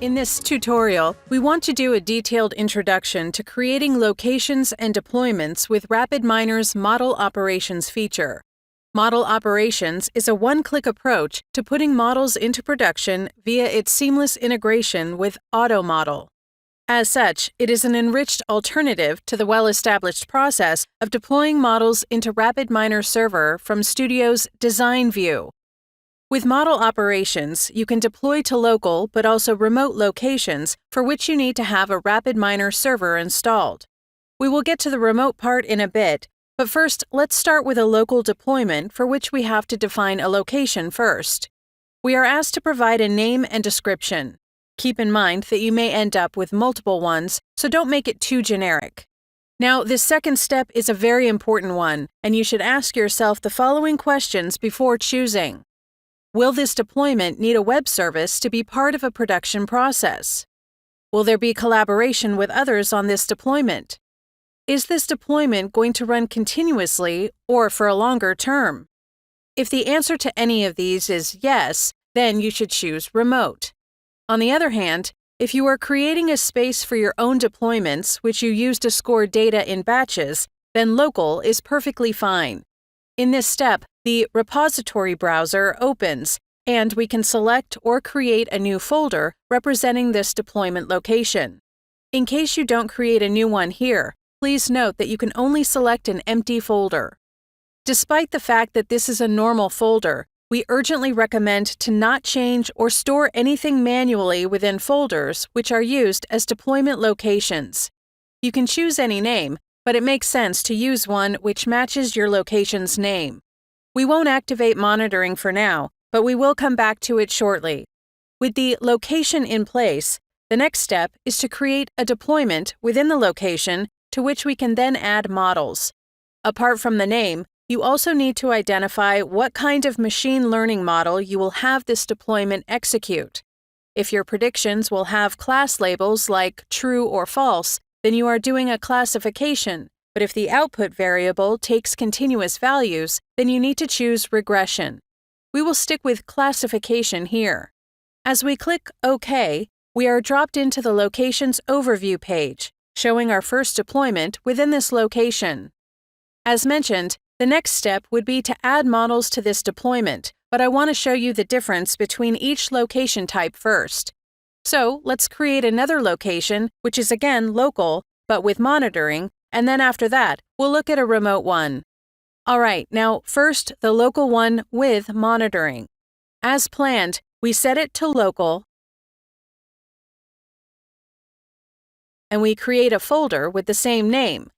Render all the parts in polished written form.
In this tutorial, we want to do a detailed introduction to creating locations and deployments with RapidMiner's Model Operations feature. Model Operations is a one-click approach to putting models into production via its seamless integration with AutoModel. As such, it is an enriched alternative to the well-established process of deploying models into RapidMiner server from Studio's Design view. With Model Operations, you can deploy to local but also remote locations for which you need to have a RapidMiner server installed. We will get to the remote part in a bit, but first let's start with a local deployment for which we have to define a location first. We are asked to provide a name and description. Keep in mind that you may end up with multiple ones, so don't make it too generic. Now, this second step is a very important one, and you should ask yourself the following questions before choosing. Will this deployment need a web service to be part of a production process? Will there be collaboration with others on this deployment? Is this deployment going to run continuously or for a longer term? If the answer to any of these is yes, then you should choose remote. On the other hand, if you are creating a space for your own deployments which you use to score data in batches, then local is perfectly fine. In this step, the repository browser opens, and we can select or create a new folder representing this deployment location. In case you don't create a new one here, please note that you can only select an empty folder. Despite the fact that this is a normal folder, we urgently recommend to not change or store anything manually within folders which are used as deployment locations. You can choose any name, but it makes sense to use one which matches your location's name. We won't activate monitoring for now, but we will come back to it shortly. With the location in place, the next step is to create a deployment within the location to which we can then add models. Apart from the name, you also need to identify what kind of machine learning model you will have this deployment execute. If your predictions will have class labels like true or false, then you are doing a classification, but if the output variable takes continuous values, then you need to choose regression. We will stick with classification here. As we click OK, we are dropped into the location's overview page, showing our first deployment within this location. As mentioned, the next step would be to add models to this deployment, but I want to show you the difference between each location type first. So let's create another location, which is again local, but with monitoring, and then after that, we'll look at a remote one. Alright, now first the local one with monitoring. As planned, we set it to local, and we create a folder with the same name.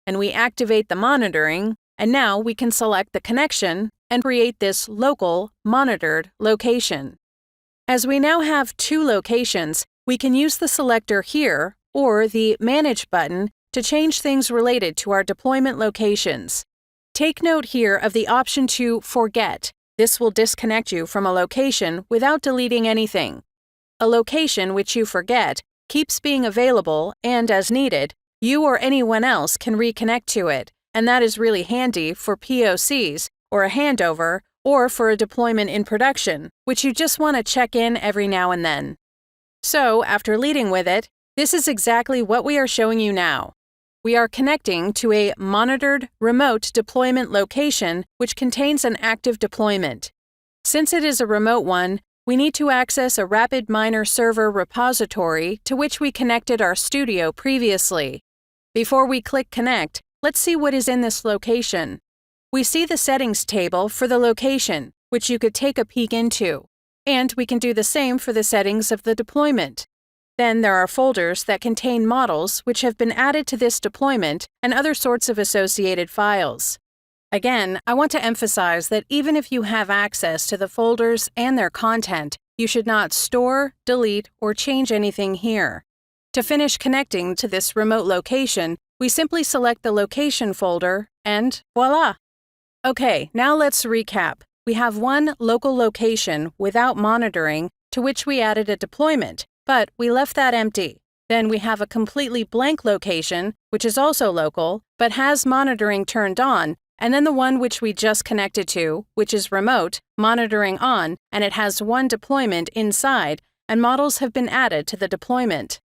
And we activate the monitoring, and now we can select the connection and create this local monitored location. As we now have two locations, we can use the selector here or the Manage button to change things related to our deployment locations. Take note here of the option to Forget. This will disconnect you from a location without deleting anything. A location which you forget keeps being available, and as needed, you or anyone else can reconnect to it, and that is really handy for POCs, or a handover, or for a deployment in production, which you just want to check in every now and then. So, after leading with it, this is exactly what we are showing you now. We are connecting to a monitored remote deployment location which contains an active deployment. Since it is a remote one, we need to access a RapidMiner server repository to which we connected our studio previously. Before we click Connect, let's see what is in this location. We see the settings table for the location, which you could take a peek into. And we can do the same for the settings of the deployment. Then there are folders that contain models which have been added to this deployment and other sorts of associated files. Again, I want to emphasize that even if you have access to the folders and their content, you should not store, delete, or change anything here. To finish connecting to this remote location, we simply select the location folder and voila! Okay, now let's recap. We have one local location without monitoring to which we added a deployment, but we left that empty. Then we have a completely blank location, which is also local, but has monitoring turned on, and then the one which we just connected to, which is remote, monitoring on, and it has one deployment inside, and models have been added to the deployment.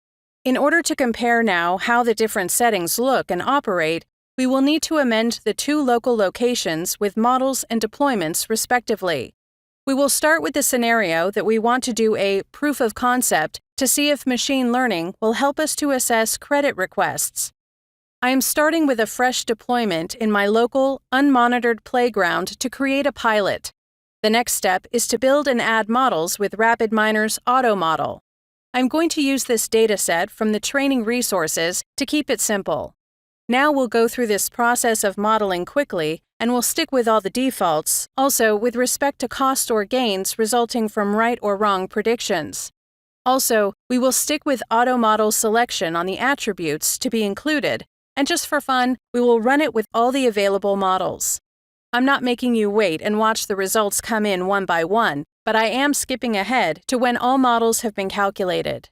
In order to compare now how the different settings look and operate, we will need to amend the two local locations with models and deployments respectively. We will start with the scenario that we want to do a proof of concept to see if machine learning will help us to assess credit requests. I am starting with a fresh deployment in my local, unmonitored playground to create a pilot. The next step is to build and add models with RapidMiner's auto model. I'm going to use this dataset from the training resources to keep it simple. Now we'll go through this process of modeling quickly, and we'll stick with all the defaults, also with respect to cost or gains resulting from right or wrong predictions. Also, we will stick with auto model selection on the attributes to be included, and just for fun, we will run it with all the available models. I'm not making you wait and watch the results come in one by one, but I am skipping ahead to when all models have been calculated.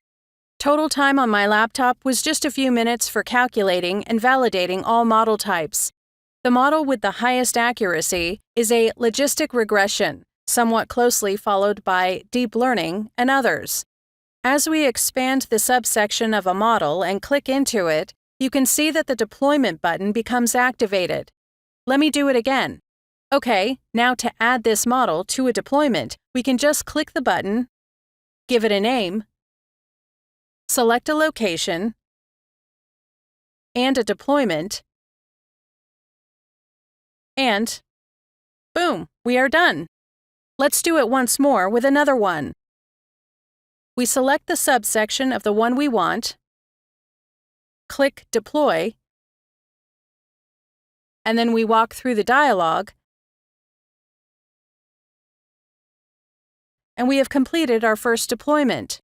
Total time on my laptop was just a few minutes for calculating and validating all model types. The model with the highest accuracy is a logistic regression, somewhat closely followed by deep learning and others. As we expand the subsection of a model and click into it, you can see that the deployment button becomes activated. Let me do it again. Okay, now to add this model to a deployment, we can just click the button, give it a name, select a location, and a deployment, and boom, we are done. Let's do it once more with another one. We select the subsection of the one we want, click Deploy, and then we walk through the dialog, and we have completed our first deployment.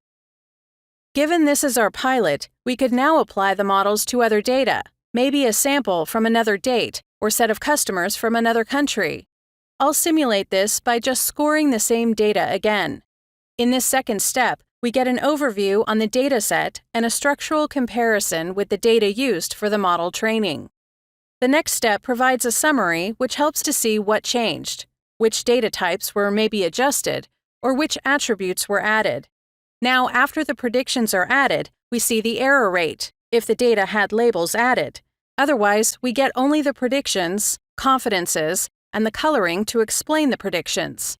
Given this is our pilot, we could now apply the models to other data, maybe a sample from another date or set of customers from another country. I'll simulate this by just scoring the same data again. In this second step, we get an overview on the dataset and a structural comparison with the data used for the model training. The next step provides a summary which helps to see what changed, which data types were maybe adjusted, or which attributes were added. Now, after the predictions are added, we see the error rate, if the data had labels added. Otherwise, we get only the predictions, confidences, and the coloring to explain the predictions.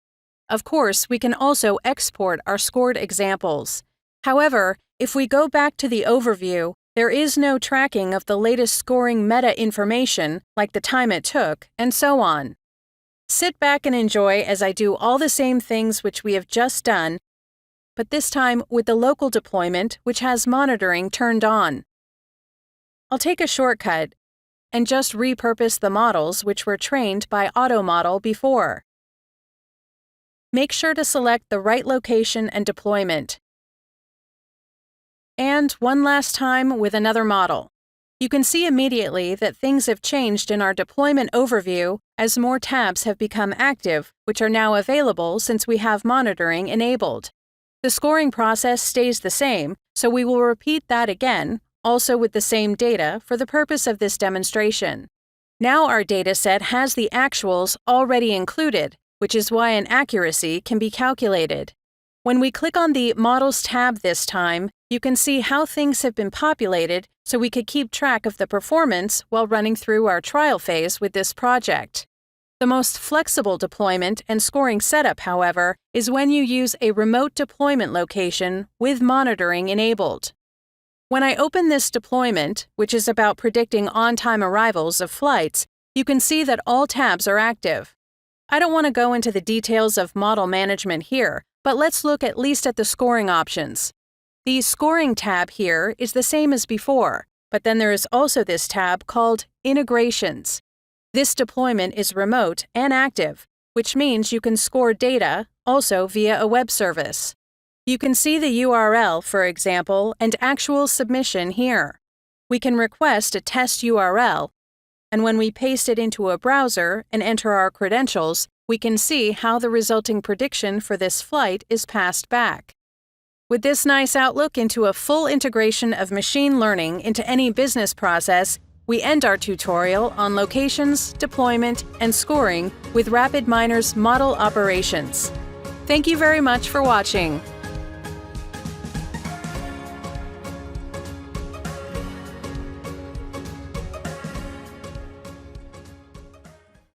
Of course, we can also export our scored examples. However, if we go back to the overview, there is no tracking of the latest scoring meta information, like the time it took, and so on. Sit back and enjoy as I do all the same things which we have just done, but this time with the local deployment which has monitoring turned on. I'll take a shortcut and just repurpose the models which were trained by AutoModel before. Make sure to select the right location and deployment. And one last time with another model. You can see immediately that things have changed in our deployment overview as more tabs have become active, which are now available since we have monitoring enabled. The scoring process stays the same, so we will repeat that again, also with the same data for the purpose of this demonstration. Now our dataset has the actuals already included, which is why an accuracy can be calculated. When we click on the Models tab this time, you can see how things have been populated so we could keep track of the performance while running through our trial phase with this project. The most flexible deployment and scoring setup, however, is when you use a remote deployment location with monitoring enabled. When I open this deployment, which is about predicting on-time arrivals of flights, you can see that all tabs are active. I don't want to go into the details of model management here, but let's look at least at the scoring options. The Scoring tab here is the same as before, but then there is also this tab called Integrations. This deployment is remote and active, which means you can score data also via a web service. You can see the URL, for example, and actual submission here. We can request a test URL, and when we paste it into a browser and enter our credentials, we can see how the resulting prediction for this flight is passed back. With this nice outlook into a full integration of machine learning into any business process, We end our tutorial on locations, deployment, and scoring with RapidMiner's model operations. Thank you very much for watching.